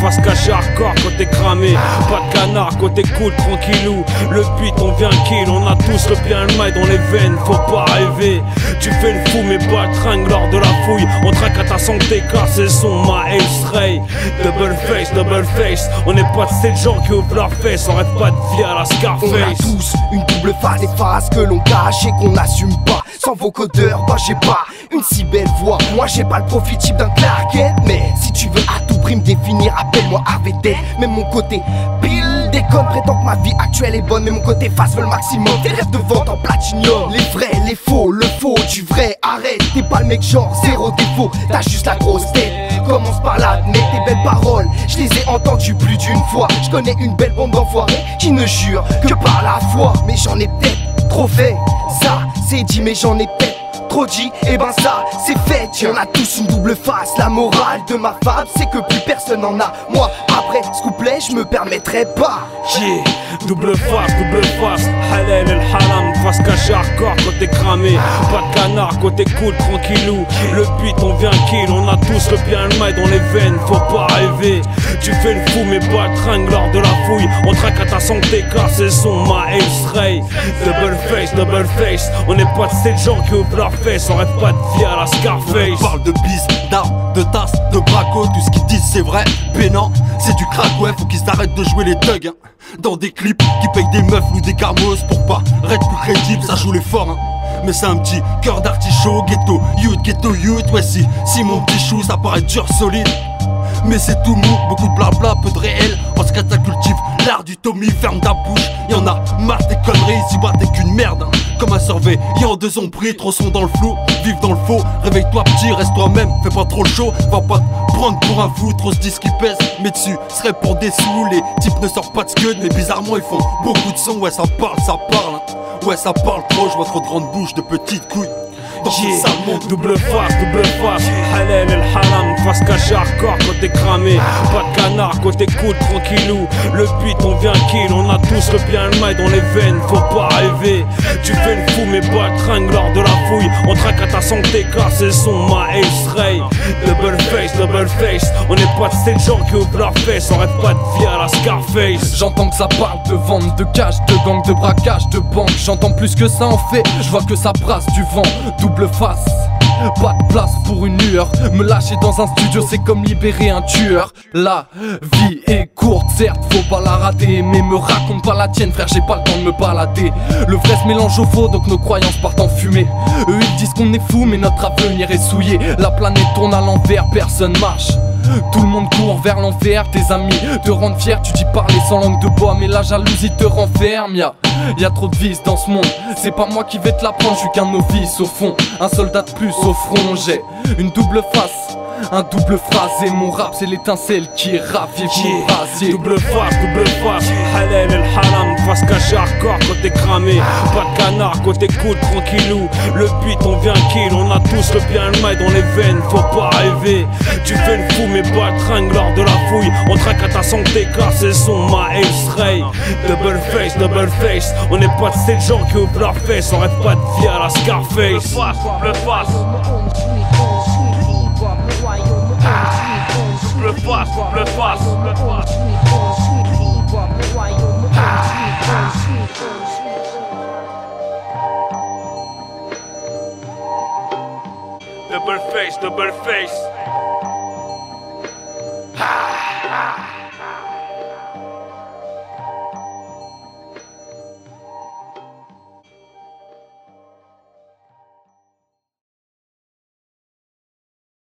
face caché hardcore côté cramé. Pas de canard, côté cool, tranquillou. Le beat on vient kill, on a tous le bien le mail dans les veines, faut pas rêver. Tu fais le fou mais pas de tringue lors de la fouille. On traque à ta santé car c'est son ma Ray. Double face, on n'est pas de ces gens qui ouvrent leurs fesses. On rêve pas de vie à la Scarface. On a tous une double face, des phases que l'on cache et qu'on n'assume pas. Sans vocodeur, bah j'ai pas une si belle voix. Moi j'ai pas le profil type d'un Clark Kent. Mais si tu veux à tout prix me définir, appelle-moi AVD. Même mon côté pile déconne, prétend que ma vie actuelle est bonne. Mais mon côté face veut le maximum. Tes rêves de vente en platinium. Les vrais, les faux, le faux du vrai. Arrête, t'es pas le mec genre zéro défaut. T'as juste la grosse tête. Commence par là, mais tes belles paroles, je les ai entendues plus d'une fois. Je connais une belle bande d'enfoirés qui ne jure que par la foi. Mais j'en ai peut-être trop fait, ça c'est dit, mais j'en ai peut-être trop dit, et ben ça c'est fait. On a tous une double face, la morale de ma fable c'est que plus personne en a. Moi après ce couplet je me permettrai pas. Yeah, double face, halal el haram, face caché hardcore côté cramé. Pas de canard, côté cool, tranquillou. Le beat on vient kill, on a tous le bien le mail dans les veines, faut pas rêver. Tu fais le fou mais pas de tringue lors de la fouille. On traque à ta santé car c'est son ma Ray. Double face, on n'est pas de ces gens qui ouvrent leurs fesses. On rêve pas de vie à la Scarface. On parle de bis, d'armes, de tasses, de braco. Tout ce qu'ils disent c'est vrai, pénant, c'est du crack. Ouais, faut qu'ils arrêtent de jouer les thugs dans des clips qui payent des meufs ou des carmos pour pas être plus crédible. Ça joue les forts mais c'est un petit cœur d'artichaut. Ghetto youth, ouais si mon petit chou ça paraît dur solide, mais c'est tout mou, beaucoup de blabla, peu de réel. En ce cas ça cultive l'art du Tommy, ferme ta bouche. Y'en a marre des conneries, ici bas t'es qu'une merde comme un surveillant de zombies, trop son dans le flou, vive dans le faux. Réveille-toi petit, reste toi-même, fais pas trop chaud. Va pas te prendre pour un fou, trop ce disque qui pèse. Mais dessus, serait pour des sous, les types ne sortent pas de scud. Mais bizarrement ils font beaucoup de sons, ouais ça parle ouais ça parle trop, je vois trop de grandes bouches, de petites couilles. Yeah, double face, halal el haram, face caché hardcore côté cramé. Pas de canard, côté cool, tranquillou. Le beat on vient kill, on a tous le bien le mail dans les veines, faut pas rêver. Tu fais le fou mais pas de tringue lors de la fouille. On traque à ta santé car c'est son ma Ray. Double face, on n'est pas de ces gens qui ouvrent leurs fesses. On rêve pas de vie à la Scarface. J'entends que ça parle de vente, de cash, de gang, de braquage, de banque. J'entends plus que ça en fait, je vois que ça brasse du vent. Double face, pas de place pour une lueur. Me lâcher dans un studio c'est comme libérer un tueur. La vie est courte certes, faut pas la rater. Mais me raconte pas la tienne frère, j'ai pas le temps de me balader. Le vrai se mélange au faux donc nos croyances partent en fumée. Eux ils disent qu'on est fou mais notre avenir est souillé. La planète tourne à l'envers, personne marche, tout le monde court vers l'enfer. Tes amis te rendent fier, tu dis parler sans langue de bois. Mais la jalousie te renferme, y'a trop de vices dans ce monde. C'est pas moi qui vais te l'apprendre, je suis qu'un novice au fond. Un soldat de plus au front, j'ai une double face, un double phrasé. Mon rap c'est l'étincelle qui ravive mon brasier. Double face, halal el haram, face caché hardcore côté cramé. Pas de canard, côté cool, tranquillou. Le beat on vient kill, on a tous le bien le mail dans les veines, faut pas rêver. Tu fais le fou mais pas de tringue lors de la fouille. On traque à ta santé car c'est son ma Ray. Double face, on n'est pas de ces gens qui ouvrent leurs fesses. On rêve pas de vie à la Scarface. Double face, double face.